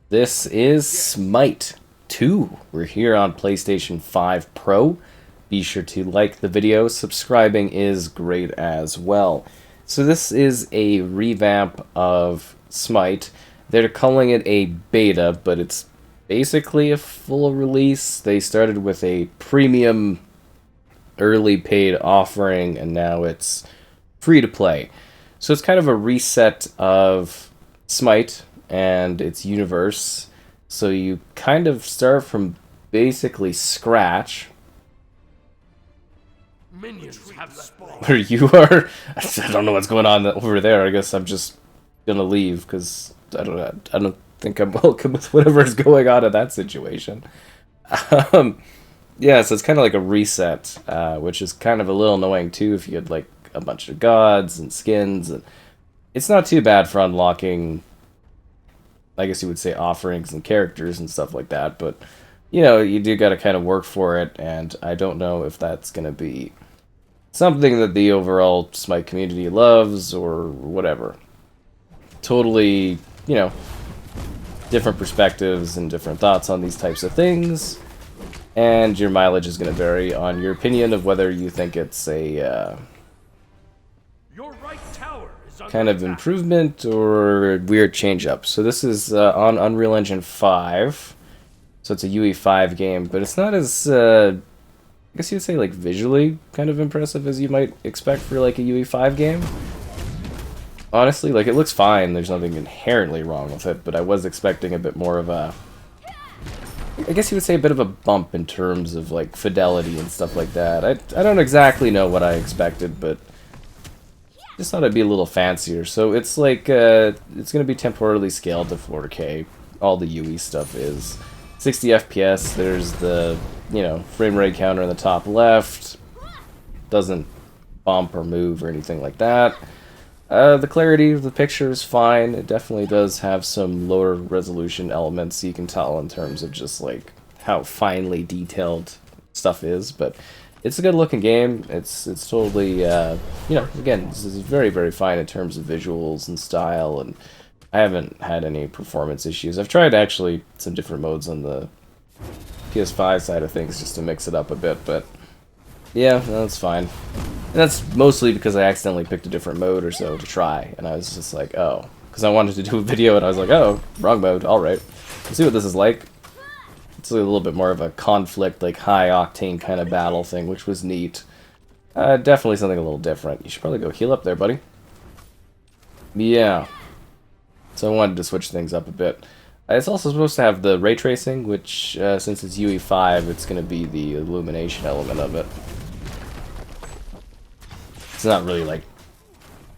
This is Smite 2. We're here on PlayStation 5 Pro. Be sure to like the video. Subscribing is great as well. So this is a revamp of Smite. They're calling it a beta, but it's basically a full release. They started with a premium early paid offering, and now it's free to play. So it's kind of a reset of Smite and its universe. So you kind of start from basically scratch. Minions have spawned. Where you are, I don't know what's going on over there. I guess I'm just gonna leave because I don't think I'm welcome with whatever's going on in that situation. Um, yeah, so it's kind of like a reset, which is kind of a little annoying too if you had like a bunch of gods and skins, and it's not too bad for unlocking, I guess you would say, offerings and characters and stuff like that, but you know, you do got to kind of work for it, and I don't know if that's going to be something that the overall Smite community loves or whatever. Totally, you know, different perspectives and different thoughts on these types of things, and your mileage is going to vary on your opinion of whether you think it's a Your right tower is under kind of attack. improvement or a weird change up. So this is on Unreal Engine 5, so it's a UE5 game, but it's not as I guess you'd say like visually kind of impressive as you might expect for like a UE5 game. Honestly, like, it looks fine, there's nothing inherently wrong with it, but I was expecting a bit more of a, I guess you would say, a bit of a bump in terms of like fidelity and stuff like that. I don't exactly know what I expected, but just thought it'd be a little fancier. So it's like it's gonna be temporarily scaled to 4K. All the UE stuff is 60 FPS. There's the, you know, frame rate counter in the top left. Doesn't bump or move or anything like that. The clarity of the picture is fine. It definitely does have some lower resolution elements you can tell in terms of just like how finely detailed stuff is, but it's a good looking game. It's totally you know, again, this is very, very fine in terms of visuals and style, and I haven't had any performance issues. I've tried actually some different modes on the PS5 side of things just to mix it up a bit, but yeah, no, that's fine. And that's mostly because I accidentally picked a different mode or so to try, and I was just like, oh, because I wanted to do a video, and I was like, oh, wrong mode, alright. Let's see what this is like. It's a little bit more of a conflict, like high-octane kind of battle thing, which was neat. Definitely something a little different. You should probably go heal up there, buddy. Yeah. So I wanted to switch things up a bit. It's also supposed to have the ray tracing, which, since it's UE5, it's going to be the illumination element of it. It's not really like,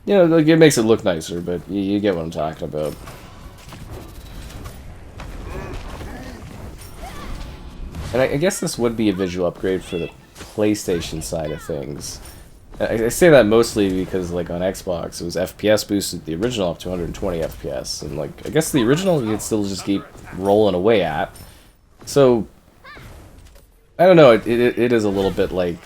you know, like, it makes it look nicer, but you get what I'm talking about. And I guess this would be a visual upgrade for the PlayStation side of things. I say that mostly because, like, on Xbox, it was FPS boosted the original up to 120 FPS, and, like, I guess the original you could still just keep rolling away at. So, I don't know, it is a little bit, like,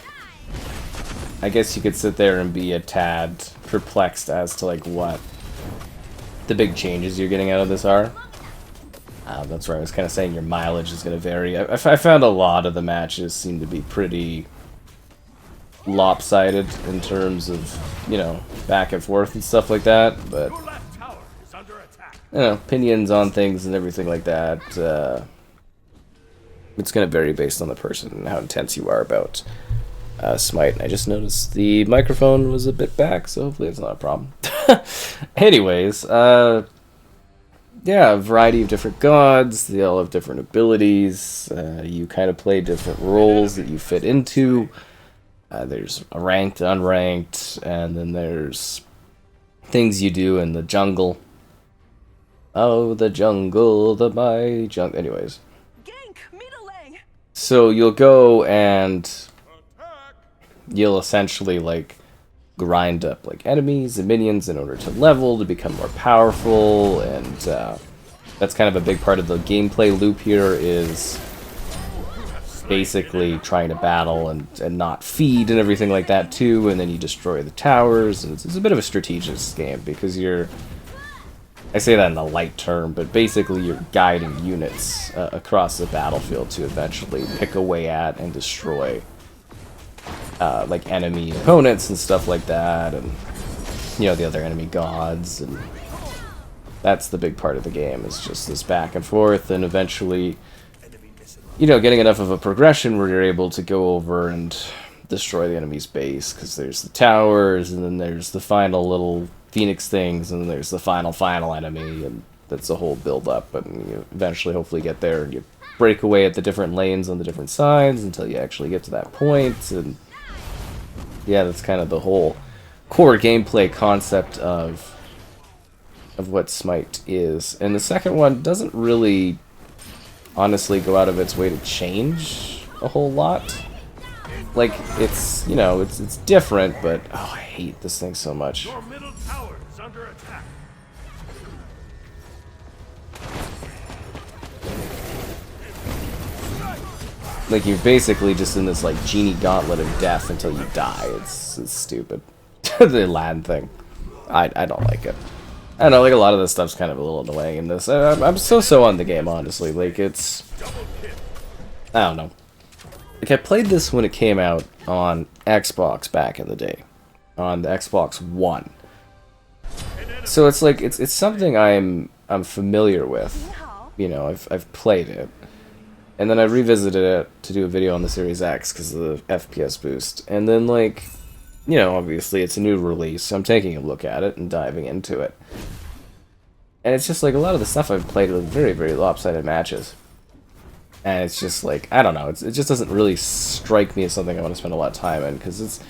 I guess you could sit there and be a tad perplexed as to, like, what the big changes you're getting out of this are. That's where I was kind of saying your mileage is going to vary. I found a lot of the matches seem to be pretty lopsided in terms of, you know, back and forth and stuff like that, but, Your left tower is under attack. you know, opinions on things and everything like that, it's going to vary based on the person and how intense you are about Smite. I just noticed the microphone was a bit back, so hopefully it's not a problem. Anyways, yeah, a variety of different gods, they all have different abilities, you kind of play different roles that you fit into. There's a ranked, unranked, and then there's things you do in the jungle. Oh, the jungle, my jungle. Anyways. Gank, middle. So you'll go and you'll essentially, like, grind up, like, enemies and minions in order to level, to become more powerful, and that's kind of a big part of the gameplay loop here, is basically trying to battle and not feed and everything like that too, and then you destroy the towers, and it's a bit of a strategist game because you're I say that in a light term, but basically you're guiding units across the battlefield to eventually pick away at and destroy like enemy opponents and stuff like that, and you know, the other enemy gods, and that's the big part of the game, is just this back and forth, and eventually, you know, getting enough of a progression where you're able to go over and destroy the enemy's base, because there's the towers, and then there's the final little Phoenix things, and then there's the final enemy, and that's a whole build-up, and you eventually hopefully get there, and you break away at the different lanes on the different sides until you actually get to that point, and yeah, that's kind of the whole core gameplay concept of what Smite is. And the second one doesn't really honestly go out of its way to change a whole lot. Like, it's, you know, it's different, but oh, I hate this thing so much. Your middle tower is under attack. Like, you're basically just in this like genie gauntlet of death until you die. It's stupid. The land thing. I don't like it. I don't know, like a lot of this stuff's kind of a little annoying in this. I'm so on the game, honestly. Like, it's, I don't know. Like, I played this when it came out on Xbox back in the day, on the Xbox One. So it's like it's something I'm familiar with. You know, I've played it, and then I revisited it to do a video on the Series X because of the FPS boost. And then, like, you know, obviously it's a new release, so I'm taking a look at it and diving into it. And it's just like a lot of the stuff I've played with very, very lopsided matches. And it's just like, I don't know, it just doesn't really strike me as something I want to spend a lot of time in, because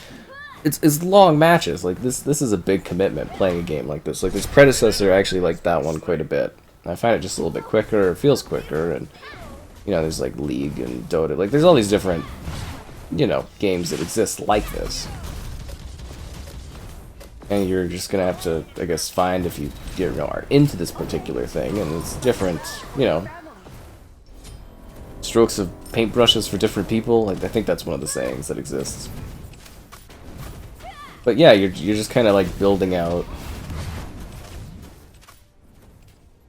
it's long matches. Like, this is a big commitment, playing a game like this. Like, this predecessor, I actually like that one quite a bit. I find it just a little bit quicker, it feels quicker, and, you know, there's like League and Dota. Like, there's all these different, you know, games that exist like this. And you're just gonna have to, I guess, find if you know, are into this particular thing, and it's different, you know, strokes of paintbrushes for different people. Like, I think that's one of the sayings that exists. But yeah, you're just kind of like building out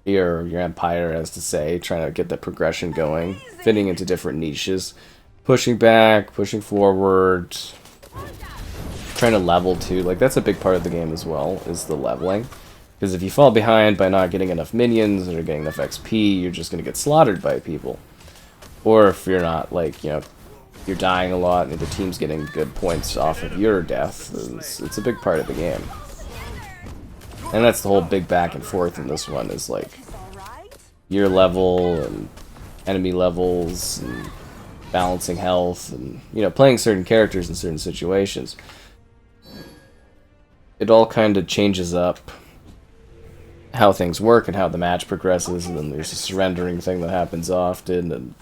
your empire, as to say, trying to get that progression going, fitting into different niches, pushing back, pushing forward, trying to level too. Like, that's a big part of the game as well, is the leveling. Because if you fall behind by not getting enough minions or getting enough XP, you're just going to get slaughtered by people. Or if you're not, like, you know, you're dying a lot and the team's getting good points off of your death, it's a big part of the game. And that's the whole big back and forth in this one, is like your level and enemy levels and balancing health and, you know, playing certain characters in certain situations. It all kind of changes up how things work and how the match progresses, and then there's a surrendering thing that happens often, and,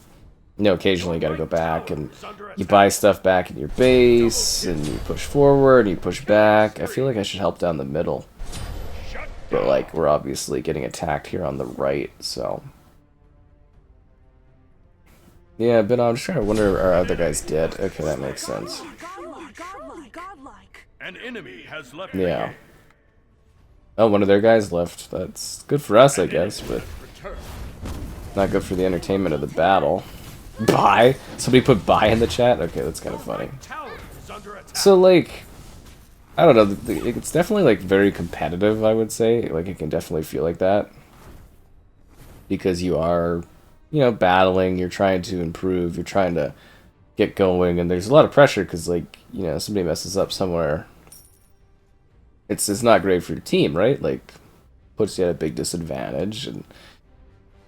you know, occasionally you gotta go back and you buy stuff back in your base, and you push forward, and you push back. I feel like I should help down the middle. But, like, we're obviously getting attacked here on the right, so. Yeah, but I'm just trying to wonder if our other guy's dead. Okay, that makes sense. An enemy has left. Yeah. Oh, one of their guys left. That's good for us, I guess, but not good for the entertainment of the battle. Bye? Somebody put bye in the chat? Okay, that's kind of funny. So, like, I don't know, it's definitely, like, very competitive, I would say. Like, it can definitely feel like that. Because you are, you know, battling, you're trying to improve, you're trying to get going, and there's a lot of pressure because, like, you know, somebody messes up somewhere. It's not great for your team, right? Like, puts you at a big disadvantage, and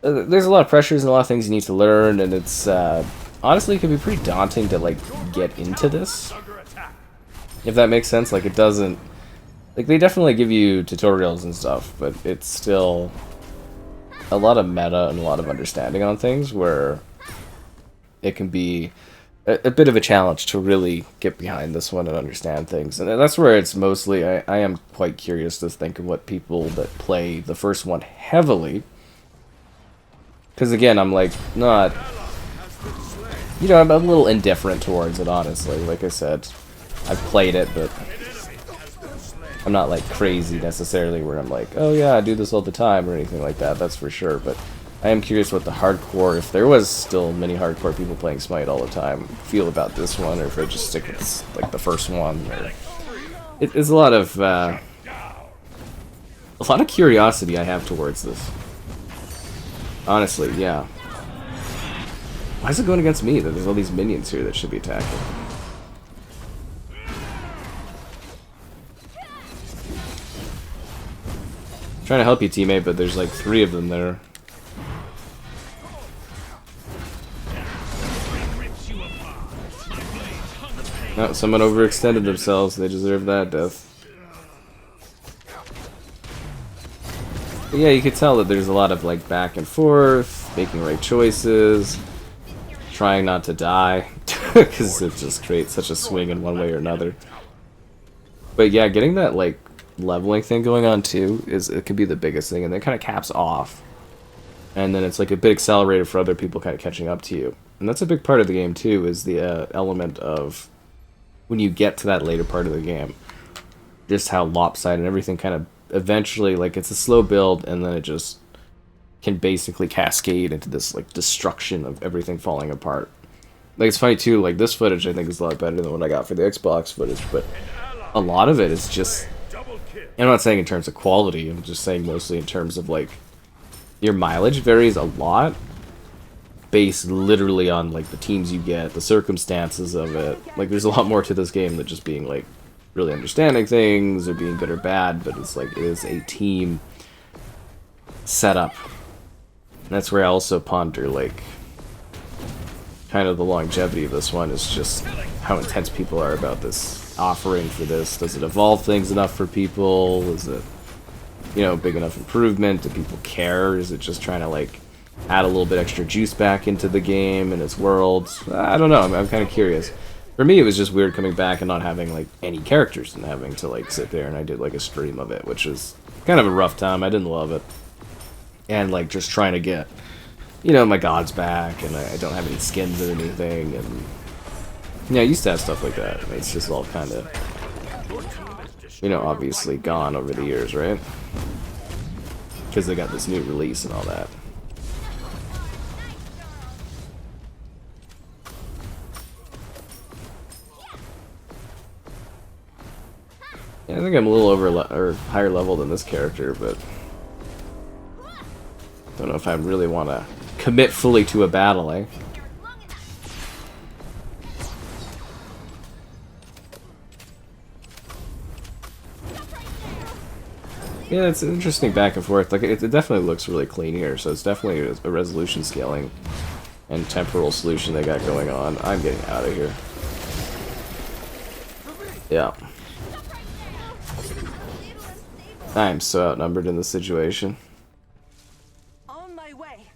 there's a lot of pressures and a lot of things you need to learn, and it's, honestly, it can be pretty daunting to, like, get into this. If that makes sense. Like, it doesn't, like, they definitely give you tutorials and stuff, but it's still a lot of meta and a lot of understanding on things where it can be a bit of a challenge to really get behind this one and understand things. And that's where it's mostly, I am quite curious to think of what people that play the first one heavily, because again, I'm like, not, you know, I'm a little indifferent towards it, honestly. Like I said, I've played it, but I'm not like crazy necessarily where I'm like, oh yeah, I do this all the time or anything like that, that's for sure, but I am curious what the hardcore, if there was still many hardcore people playing Smite all the time, feel about this one, or if they just stick with like the first one. Or... It's a lot of curiosity I have towards this. Honestly, yeah. Why is it going against me? There's all these minions here that should be attacking. Trying to help you, teammate, but there's like 3 of them there. No, someone overextended themselves. They deserve that death. But yeah, you could tell that there's a lot of like back and forth, making right choices, trying not to die, because it just creates such a swing in one way or another. But yeah, getting that like leveling thing going on too it can be the biggest thing, and then it kind of caps off, and then it's like a big accelerator for other people kind of catching up to you. And that's a big part of the game too, is the element of when you get to that later part of the game, just how lopsided and everything kind of eventually, like, it's a slow build, and then it just can basically cascade into this like destruction of everything falling apart. Like, it's funny too, like this footage I think is a lot better than what I got for the Xbox footage, but a lot of it is just, I'm not saying in terms of quality, I'm just saying mostly in terms of like your mileage varies a lot based literally on like the teams you get, the circumstances of it. Like, there's a lot more to this game than just being like really understanding things or being good or bad, but it's like, it is a team setup. And that's where I also ponder like kind of the longevity of this one, is just how intense people are about this offering for this. Does it evolve things enough for people? Is it, you know, big enough improvement? Do people care? Is it just trying to like add a little bit extra juice back into the game and its worlds? I don't know, I'm kind of curious. For me, it was just weird coming back and not having like any characters and having to like sit there, and I did like a stream of it, which was kind of a rough time. I didn't love it. And like just trying to get, you know, my gods back, and I don't have any skins or anything, and yeah, I used to have stuff like that. It's just all kind of, you know, obviously gone over the years, right? Because they got this new release and all that. Yeah, I think I'm a little or higher level than this character, but don't know if I really want to commit fully to a battle, eh? Yeah, it's an interesting back and forth. Like, it definitely looks really clean here, so it's definitely a resolution scaling and temporal solution they got going on. I'm getting out of here. Yeah. I'm so outnumbered in this situation. On my way.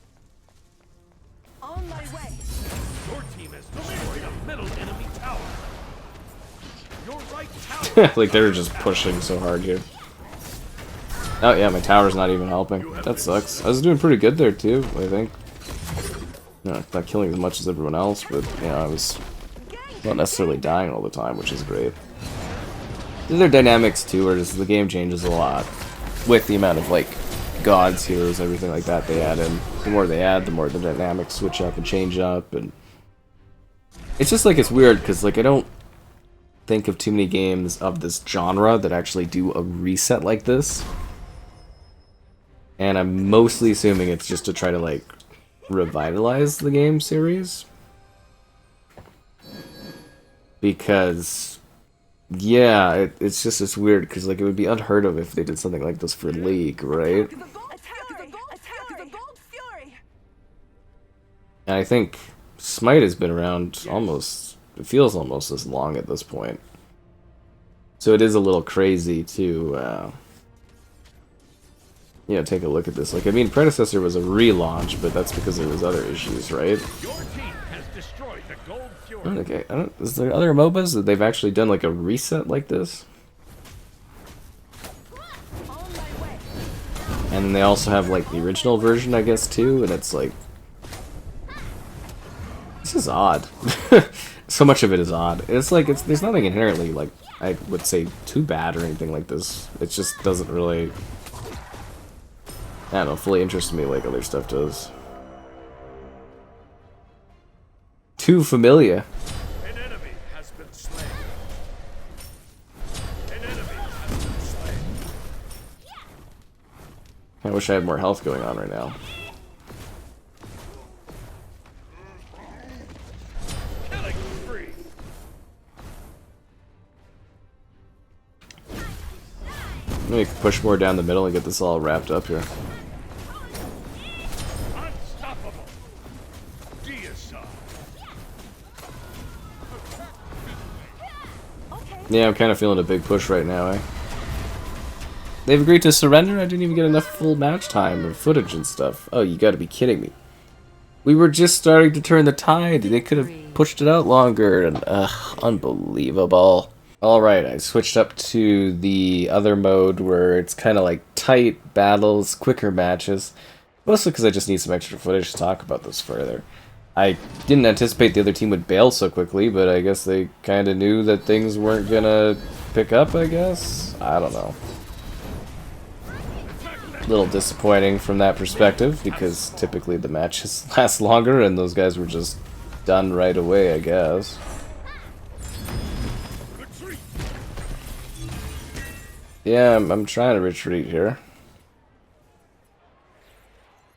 On my way. Your team has destroyed a middle enemy tower. Your right tower. Like, they're just pushing so hard here. Oh yeah, my tower's not even helping. That sucks. I was doing pretty good there too, I think. No, not killing as much as everyone else, but you know, I was not necessarily dying all the time, which is great. There are dynamics too, where the game changes a lot with the amount of like gods, heroes, everything like that they add in. The more they add, the more the dynamics switch up and change up, and it's just like, it's weird because like I don't think of too many games of this genre that actually do a reset like this, and I'm mostly assuming it's just to try to like revitalize the game series, because yeah, it's just, it's weird because like it would be unheard of if they did something like this for League, right? And I think Smite has been around almost, it feels almost as long at this point. So it is a little crazy to, you know, take a look at this. Like, I mean, Predecessor was a relaunch, but that's because there was other issues, right? Your team has destroyed the gold fjord. Okay, is there other MOBAs that they've actually done like a reset like this? And then they also have like the original version, I guess, too, and it's like This is odd. So much of it is odd. It's like there's nothing inherently like I would say too bad or anything like this. It just doesn't really, I don't know, fully interest me like other stuff does. Too familiar. An enemy has been slain. An enemy has been slain. I wish I had more health going on right now. Killing spree. Maybe push more down the middle and get this all wrapped up here. Unstoppable. Deicide. Yeah, I'm kind of feeling a big push right now, eh? They've agreed to surrender? I didn't even get enough full match time or footage and stuff. Oh, you gotta be kidding me. We were just starting to turn the tide. They could have pushed it out longer. And, unbelievable. Alright, I switched up to the other mode where it's kind of like tight battles, quicker matches. Mostly because I just need some extra footage to talk about this further. I didn't anticipate the other team would bail so quickly, but I guess they kind of knew that things weren't gonna pick up, I guess? I don't know. A little disappointing from that perspective, because typically the matches last longer and those guys were just done right away, I guess. Yeah, I'm trying to retreat here.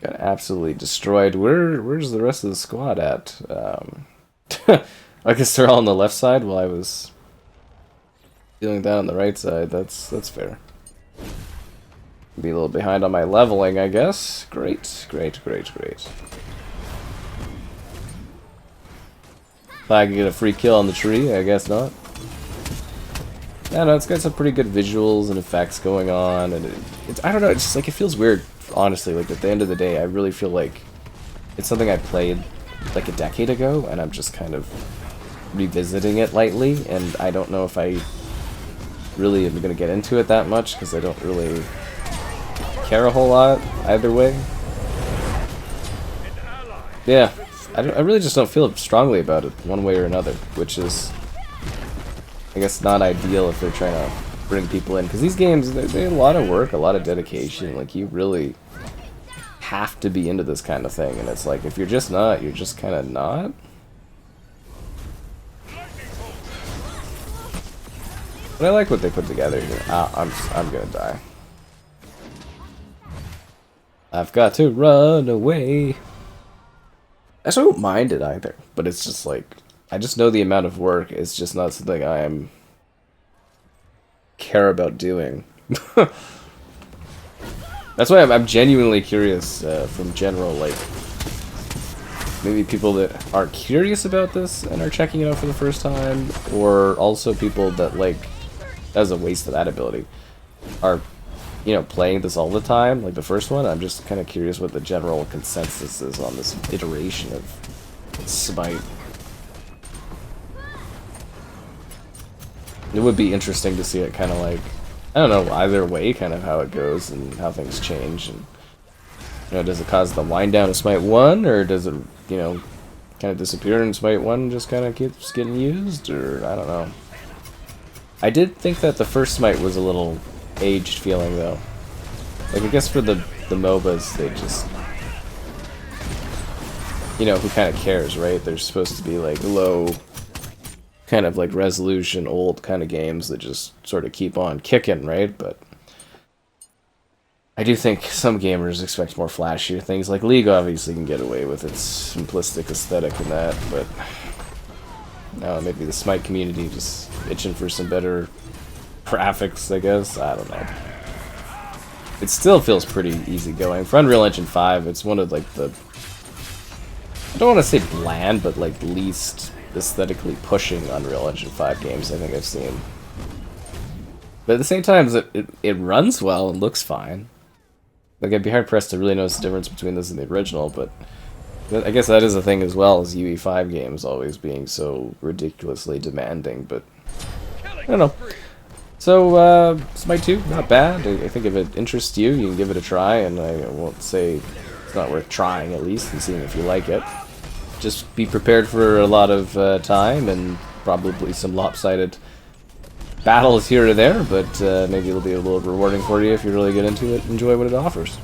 Got absolutely destroyed. Where's the rest of the squad at? I guess they're all on the left side while I was dealing that on the right side. That's fair. Be a little behind on my leveling, I guess. Great. If I can get a free kill on the tree, I guess not. I know, it's got some pretty good visuals and effects going on, and I don't know, it's just like, it feels weird, honestly, like, at the end of the day, I really feel like it's something I played, like, a decade ago, and I'm just kind of revisiting it lightly, and I don't know if I really am gonna get into it that much, because I don't really care a whole lot, either way. Yeah, I really just don't feel strongly about it, one way or another, which is, I guess, not ideal if they're trying to bring people in, because these games, they have a lot of work, a lot of dedication. Like, you really have to be into this kind of thing, and it's like, if you're just not, you're just kind of not. But I like what they put together here. I'm gonna die. I've got to run away. I just don't mind it either, but it's just like, I just know the amount of work is just not something I care about doing. That's why I'm genuinely curious from general, like, maybe people that are curious about this and are checking it out for the first time, or also people that, like, as a waste of that ability, are, you know, playing this all the time, like the first one. I'm just kind of curious what the general consensus is on this iteration of Smite. It would be interesting to see it kind of like, I don't know, either way, kind of how it goes and how things change. And, you know, does it cause the wind down of Smite 1, or does it, you know, kind of disappear and Smite 1 just kind of keeps getting used, or I don't know. I did think that the first Smite was a little aged feeling, though. Like, I guess for the MOBAs, they just, you know, who kind of cares, right? They're supposed to be, like, low kind of like resolution, old kind of games that just sort of keep on kicking, right? But I do think some gamers expect more flashier things. Like League obviously can get away with its simplistic aesthetic and that, but now maybe the Smite community just itching for some better graphics, I guess. I don't know. It still feels pretty easygoing. For Unreal Engine 5, it's one of like the, I don't want to say bland, but like least aesthetically pushing Unreal Engine 5 games I think I've seen. But at the same time, it runs well and looks fine. Like, I'd be hard-pressed to really notice the difference between this and the original, but I guess that is a thing as well, as UE5 games always being so ridiculously demanding, but I don't know. So, Smite 2, not bad. I think if it interests you, you can give it a try, and I won't say it's not worth trying, at least, and seeing if you like it. just be prepared for a lot of time and probably some lopsided battles here or there, but maybe it'll be a little rewarding for you if you really get into it, enjoy what it offers.